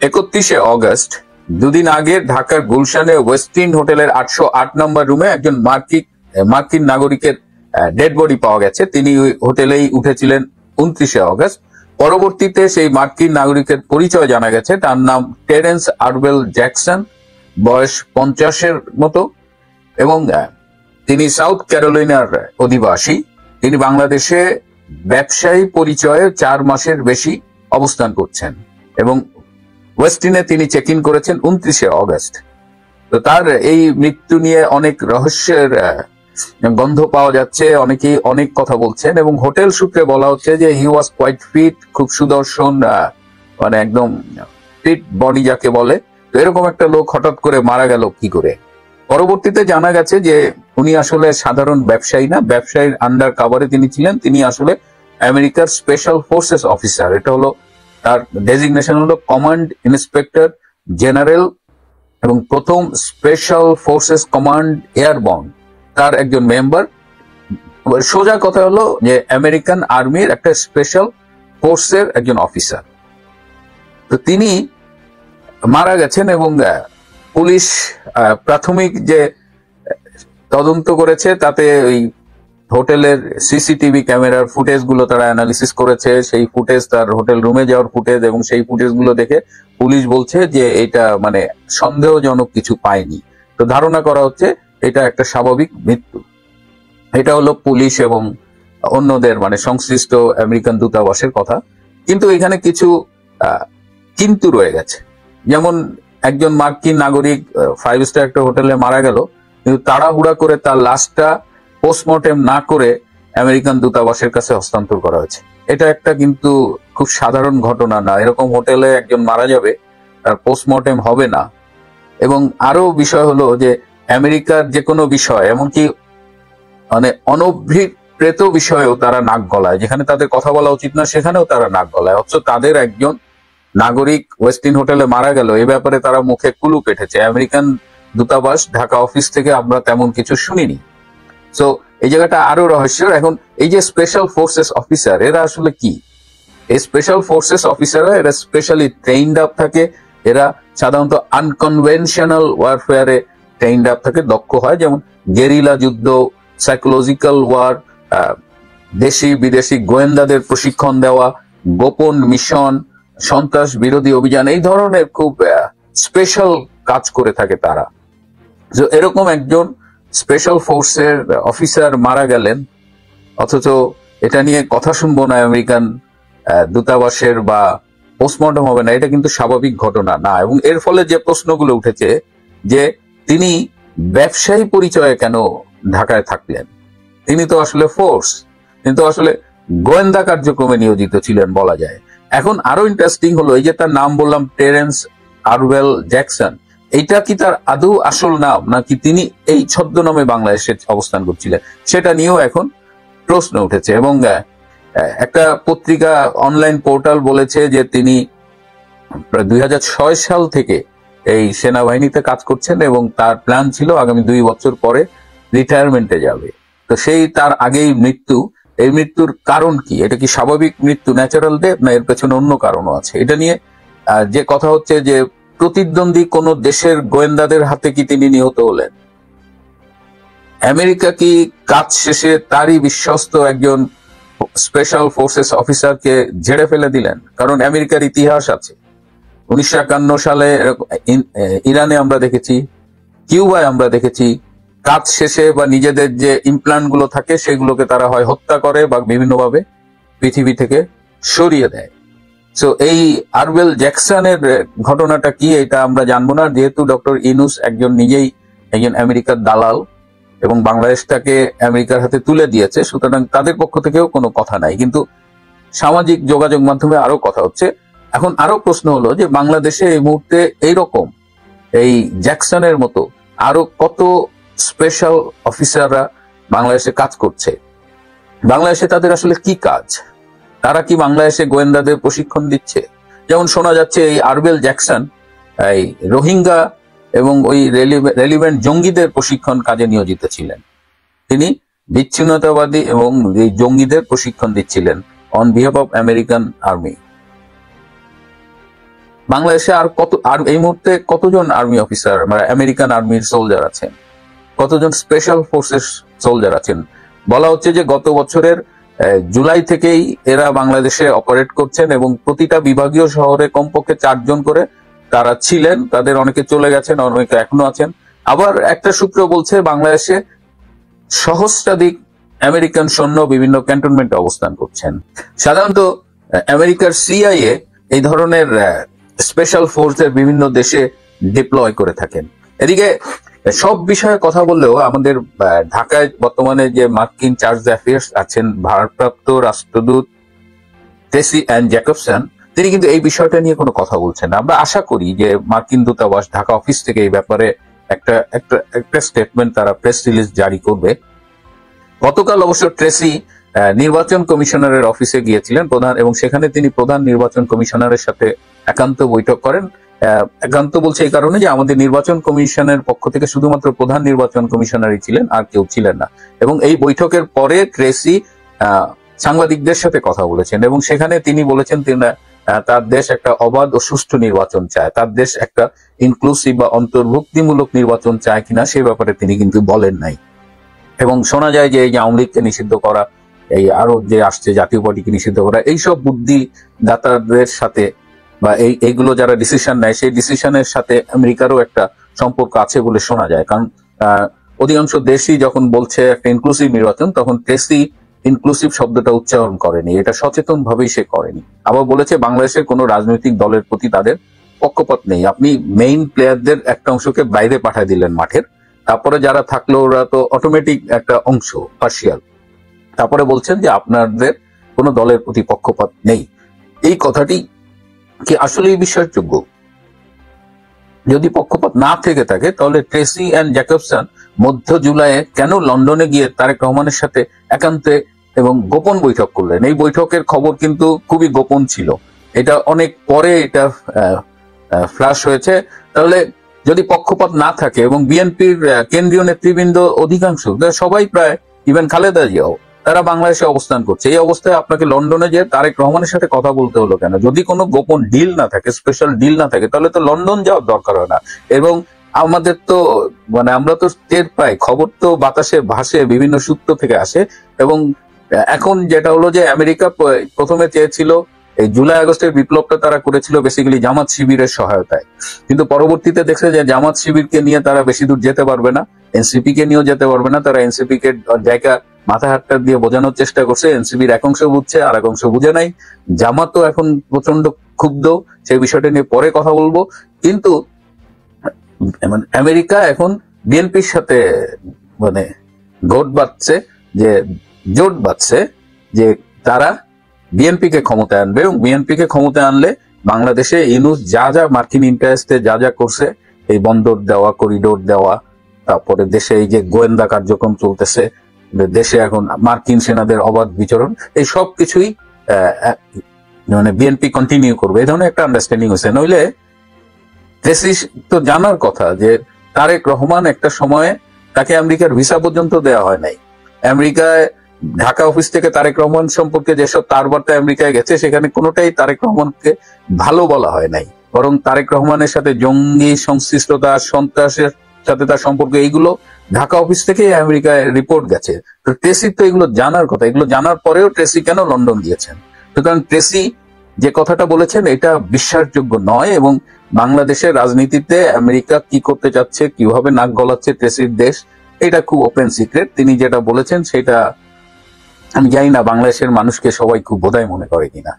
31 August দুদিন আগে ঢাকার গুলশানে ওয়েস্টিন হোটেলের 808 নম্বর রুমে একজন মার্কিন নাগরিকের ডেড বডি পাওয়া গেছে। তিনি ওই হোটেলেই উঠেছিলেন 29 অগস্ট। পরবর্তীতে সেই মার্কিন নাগরিকের পরিচয় জানা গেছে, তার নাম টেরেন্স আরবেল জ্যাকসন, বয়স 50-এর মতো, এবং তিনি সাউথ ক্যারোলিনার অধিবাসী। তিনি বাংলাদেশে ব্যবসায়ী পরিচয়ে 4 মাসের বেশি অবস্থান করছেন এবং ওয়েস্টিনে তিনি চেক ইন করেছেন 29 অগস্ট। তো তার এই মৃত্যু নিয়ে অনেক রহস্যের গন্ধ পাওয়া যাচ্ছে, অনেকেই অনেক কথা বলছেন এবং হোটেল সূত্রে বলা হচ্ছে যে হি ওয়াজ কোয়াইট ফিট, খুব সুদর্শন, মানে একদম ফিট বডি যাকে বলে। তো এরকম একটা লোক হঠাৎ করে মারা গেল কি করে? পরবর্তীতে জানা গেছে যে উনি আসলে সাধারণ ব্যবসায়ী না, ব্যবসায়ীর আন্ডার কাভারে তিনি ছিলেন। তিনি আসলে আমেরিকার স্পেশাল ফোর্সেস অফিসার। এটা হলো তার ডেজিগনেশন হলো কমান্ড ইন্সপেক্টর জেনারেল এবং প্রথম স্পেশাল ফোর্সেস কমান্ড এয়ারবর্ন তার একজন মেম্বার। সোজা কথা হলো যে আমেরিকান আর্মির একটা স্পেশাল ফোর্সের একজন অফিসার। তো তিনি মারা গেছেন এবং পুলিশ প্রাথমিক যে তদন্ত করেছে তাতে ওই হোটেলের সিসিটিভি ক্যামেরার ফুটেজ গুলো তারা অ্যানালিসিস করেছে। সেই ফুটেজ, তার হোটেল রুমে যাওয়ার ফুটেজ, এবং সেই ফুটেজ গুলো দেখে পুলিশ বলছে যে এটা মানে সন্দেহজনক কিছু পায়নি। তো ধারণা করা হচ্ছে এটা একটা স্বাভাবিক মৃত্যু। এটা হলো পুলিশ এবং অন্যদের মানে সংশ্লিষ্ট আমেরিকান দূতাবাসের কথা। কিন্তু এখানে কিছু কিন্তু রয়ে গেছে। যেমন একজন মার্কিন নাগরিক 5 স্টার একটা হোটেলে মারা গেল, কিন্তু তাড়াহুড়া করে তার লাশটা পোস্টমর্টেম না করে আমেরিকান দূতাবাসের কাছে হস্তান্তর করা হয়েছে। এটা একটা কিন্তু খুব সাধারণ ঘটনা না। এরকম হোটেলে একজন মারা যাবে, তার পোস্টমর্টেম হবে না। এবং আরো বিষয় হলো যে আমেরিকার যে কোনো বিষয়, এমনকি মানে অনভিপ্রেত বিষয়েও তারা নাক গলায়, যেখানে তাদের কথা বলা উচিত না সেখানেও তারা নাক গলায়। অথচ তাদের একজন নাগরিক ওয়েস্টিন হোটেলে মারা গেল, এই ব্যাপারে তারা মুখে কুলু কেটেছে। আমেরিকান দূতাবাস ঢাকা অফিস থেকে আমরা তেমন কিছু শুনিনি। সো এই জায়গাটা আরো রহস্য। এখন এই যে স্পেশাল ফোর্সেস অফিসার, এরা আসলে কি? এই স্পেশাল ফোর্সেস অফিসাররা এরা স্পেশালি ট্রেইনড আপ থাকে। এরা সাধারণত আনকনভেনশনাল ওয়ারফেয়ারে ট্রেইনড আপ থাকে, দক্ষ হয়। যেমন গেরিলা যুদ্ধ, সাইকোলজিক্যাল ওয়ার, দেশি বিদেশি গোয়েন্দাদের প্রশিক্ষণ দেওয়া, গোপন মিশন, সন্ত্রাস বিরোধী অভিযান, এই ধরনের খুব স্পেশাল কাজ করে থাকে তারা। এরকম একজন স্পেশাল ফোর্সের অফিসার মারা গেলেন, অথচ এটা নিয়ে কথা শুনবো না আমেরিকান দূতাবাসের বা পোস্টমর্টম হবে না। এটা কিন্তু স্বাভাবিক ঘটনা না। এবং এর ফলে যে প্রশ্নগুলো উঠেছে যে তিনি ব্যবসায়ী পরিচয়ে কেন ঢাকায় থাকলেন? তিনি তো আসলে ফোর্স, কিন্তু আসলে গোয়েন্দা কার্যক্রমে নিয়োজিত ছিলেন বলা যায়। এখন আরো ইন্টারেস্টিং হলো এই যে তার নাম বললাম টেরেন্স আরবেল জ্যাকসন, এইটা কি তার আদৌ আসল নাম নাকি তিনি এই ছদ্মনামে বাংলাদেশে অবস্থান করছিলেন, সেটা নিয়েও এখন প্রশ্ন উঠেছে। এবং একটা পত্রিকা অনলাইন পোর্টাল বলেছে যে তিনি 2006 সাল থেকে এই সেনাবাহিনীতে কাজ করছেন এবং তার প্ল্যান ছিল আগামী 2 বছর পরে রিটায়ারমেন্টে যাবে। তো সেই তার আগেই মৃত্যু। এই মৃত্যুর কারণ কি? এটা কি স্বাভাবিক মৃত্যু, ন্যাচারাল ডেথ, না এর পেছনে অন্য কারণও আছে? এটা নিয়ে যে কথা হচ্ছে যে প্রতিদ্বন্দ্বী কোন দেশের গোয়েন্দাদের হাতে কি তিনি নিহত হলেন? আমেরিকা কি কাজ শেষে তারই বিশ্বস্ত একজন স্পেশাল ফোর্সেস অফিসারকে ঝেড়ে ফেলে দিলেন? কারণ আমেরিকার ইতিহাস আছে। 1951 সালে ইরানে আমরা দেখেছি, কিউবায় আমরা দেখেছি, কাজ শেষে বা নিজেদের যে ইমপ্ল্যান্ট গুলো থাকে সেগুলোকে তারা হয় হত্যা করে বা বিভিন্নভাবে পৃথিবী থেকে সরিয়ে দেয়। সো এই আরবেল জ্যাকসনের ঘটনাটা কি এটা আমরা জানবো না, যেহেতু ডক্টর ইউনূস নিজেই একজন আমেরিকার দালাল এবং বাংলাদেশটাকে আমেরিকার হাতে তুলে দিয়েছে, সুতরাং তাদের পক্ষ থেকেও কোনো কথা নাই। কিন্তু সামাজিক যোগাযোগ মাধ্যমে আরো কথা হচ্ছে। এখন আরো প্রশ্ন হলো যে বাংলাদেশে এই মুহূর্তে এইরকম এই জ্যাকসনের মতো আরো কত স্পেশাল অফিসাররা বাংলাদেশে কাজ করছে। বাংলাদেশে তাদের আসলে কি কাজ? তারা কি বাংলাদেশে গোয়েন্দাদের প্রশিক্ষণ দিচ্ছে? যেমন শোনা যাচ্ছে এই আরবেল জ্যাকসন এই রোহিঙ্গা এবং ওই রেলিভেন্ট জঙ্গিদের প্রশিক্ষণ কাজে নিয়োজিত ছিলেন। তিনি বিচ্ছিন্নতাবাদী এবং এই জঙ্গিদের প্রশিক্ষণ দিচ্ছিলেন on behalf of American army. বাংলাদেশে আর এই মুহূর্তে কতজন আর্মি অফিসার মানে আমেরিকান আর্মির সোলজার আছেন, কতজন স্পেশাল ফোর্সেস সোলজার আছেন? বলা হচ্ছে যে গত বছরের জুলাই থেকেই এরা বাংলাদেশে অপারেট করছেন এবং প্রতিটা বিভাগীয় শহরে কমপক্ষে 4 জন করে তারা ছিলেন, তাদের অনেকে চলে গেছেন, অনেকে এখনো আছেন। আবার একটা সূত্র বলছে বাংলাদেশে সহস্রাধিক আমেরিকান সৈন্য বিভিন্ন ক্যান্টনমেন্টে অবস্থান করছেন। সাধারণত আমেরিকার সিআইএ এই ধরনের স্পেশাল ফোর্সের বিভিন্ন দেশে ডিপ্লয় করে থাকেন। এদিকে সব বিষয়ে কথা বললেও আমাদের ঢাকায় বর্তমানে যে মার্কিন চার্জ অ্যাফেয়ার্স আছেন ভারপ্রাপ্ত রাষ্ট্রদূত ট্রেসি অ্যান জ্যাকবসন, তিনি কিন্তু এই বিষয়টা নিয়ে কোনো কথা বলছেন না। আমরা আশা করি যে মার্কিন দূতাবাস ঢাকা অফিস থেকে এই ব্যাপারে একটা স্টেটমেন্ট, তারা প্রেস রিলিজ জারি করবে। গতকাল অবশ্য ট্রেসি নির্বাচন কমিশনারের অফিসে গিয়েছিলেন এবং সেখানে তিনি প্রধান নির্বাচন কমিশনারের সাথে একান্ত বৈঠক করেন। একান্ত বলছে এই কারণে যে আমাদের নির্বাচন কমিশনের পক্ষ থেকে শুধুমাত্র প্রধান নির্বাচন কমিশনারই ছিলেন, আর কেউ ছিলেন না। এবং এই বৈঠকের পরে ট্রেসি সাংবাদিকদের সাথে কথা বলেছেন এবং সেখানে তিনি বলেছেন তার দেশ একটা অবাধ ও সুষ্ঠু নির্বাচন চায়, তার দেশ একটা ইনক্লুসিভ বা অন্তর্ভুক্তিমূলক নির্বাচন চায় কিনা সে ব্যাপারে তিনি কিন্তু বলেন নাই। এবং শোনা যায় যে এই যে আওয়ামী লীগকে নিষিদ্ধ করা, এই আরো যে আসছে জাতীয় পার্টিকে নিষিদ্ধ করা, এইসব বুদ্ধিদাতাদের সাথে বা এইগুলো যারা ডিসিশন নেয় সেই ডিসিশনের সাথে আমেরিকারও একটা সম্পর্ক আছে বলে শোনা যায়। কারণ অধিকাংশ দেশই যখন বলছে একটা ইনক্লুসিভ নির্বাচন, তখন ট্রেসি ইনক্লুসিভ শব্দটা উচ্চারণ করেনি, এটা সচেতন ভাবেই সে করেনি। আবার বলেছে বাংলাদেশের কোনো রাজনৈতিক দলের প্রতি তাদের পক্ষপাত নেই। আপনি মেইন প্লেয়ারদের একটা অংশকে বাইরে পাঠিয়ে দিলেন মাঠের, তারপরে যারা থাকলো ওরা তো অটোমেটিক একটা অংশ, পার্সিয়াল। তারপরে বলছেন যে আপনাদের কোনো দলের প্রতি পক্ষপাত নেই। এই কথাটি কি আসলেই বিশ্বাসযোগ্য? যদি পক্ষপাত না থেকে থাকে তাহলে ট্রেসি অ্যান্ড জ্যাকবসন মধ্য জুলাইয়ে কেন লন্ডনে গিয়ে তারেক রহমানের সাথে একান্তে এবং গোপন বৈঠক করলেন? এই বৈঠকের খবর কিন্তু খুবই গোপন ছিল, এটা অনেক পরে এটা ফ্ল্যাশ হয়েছে। তাহলে যদি পক্ষপাত না থাকে এবং বিএনপির কেন্দ্রীয় নেতৃবৃন্দ অধিকাংশ সবাই প্রায় ইভেন খালেদা জিয়াও তারা বাংলাদেশে অবস্থান করছে, এই অবস্থায় আপনাকে লন্ডনে যে তারেক রহমানের সাথে কথা বলতে হলো কেন? যদি কোনো গোপন ডিল না থাকে, স্পেশাল ডিল না থাকে, তাহলে তো লন্ডন যাওয়ার দরকার হয় না। এবং আমাদের তো মানে আমরা তো টের পাই, খবর তো বাতাসে ভাসে, বিভিন্ন সূত্র থেকে আসে। এবং এখন যেটা হলো যে আমেরিকা প্রথমে চেয়েছিল এই জুলাই আগস্টের বিপ্লবটা তারা করেছিল বেসিক্যালি জামাত শিবিরের সহায়তায়, কিন্তু পরবর্তীতে দেখছে যে জামাত শিবিরকে নিয়ে তারা বেশি দূর যেতে পারবে না, এনসিপি কে নিয়েও যেতে পারবে না। তারা এনসিপি কে জায়গা মাথা হাতটা দিয়ে বোঝানোর চেষ্টা করছে, এনসিপির এক অংশ বুঝছে আর এক অংশ বুঝে নাই। জামাতও এখন প্রচন্ড ক্ষুব্ধ, সেই বিষয়টা নিয়ে পরে কথা বলবো। কিন্তু আমেরিকা এখন বিএনপির সাথে মানে জোট বাঁধছে যে তারা বিএনপি কে ক্ষমতায় আনবে, এবং বিএনপি কে ক্ষমতায় আনলে বাংলাদেশে ইউনূস যা যা মার্কিন ইন্টারেস্টে যা যা করছে, এই বন্দর দেওয়া, করিডোর দেওয়া, তারপরে দেশে এই যে গোয়েন্দা কার্যক্রম চলতেছে, দেশে এখন মার্কিন সেনাদের অবাধ বিচরণ, এই সব কিছুই মানে বিএনপি কন্টিনিউ করবে, এই ধরনের একটা আন্ডারস্ট্যান্ডিং হয়েছে। নইলে ট্রেসি তো জানার কথা যে তারেক রহমান একটা সময়ে তাকে আমেরিকার ভিসা পর্যন্ত দেওয়া হয় নাই। আমেরিকায় ঢাকা অফিস থেকে তারেক রহমান সম্পর্কে যেসব তার বার্তা আমেরিকায় গেছে সেখানে কোনোটাই তারেক রহমানকে ভালো বলা হয় নাই, বরং তারেক রহমানের সাথে জঙ্গি সংশ্লিষ্টতা, সন্ত্রাসের সাথে তার সম্পর্ক, এইগুলো ঢাকা অফিস থেকে আমেরিকায় রিপোর্ট গেছে। তো ট্রেসি তো এগুলো জানার কথা, এগুলো জানার পরেও ট্রেসি কেন লন্ডন গিয়েছেন? সুতরাং ট্রেসি যে কথাটা বলেছেন এটা বিশ্বাসযোগ্য নয়, এবং বাংলাদেশের রাজনীতিতে আমেরিকা কি করতে চাচ্ছে, কিভাবে নাক গলাচ্ছে ট্রেসির দেশ, এটা খুব ওপেন সিক্রেট। তিনি যেটা বলেছেন সেটা আমি জানি না বাংলাদেশের মানুষকে সবাই খুব বোধহয় মনে করে কিনা।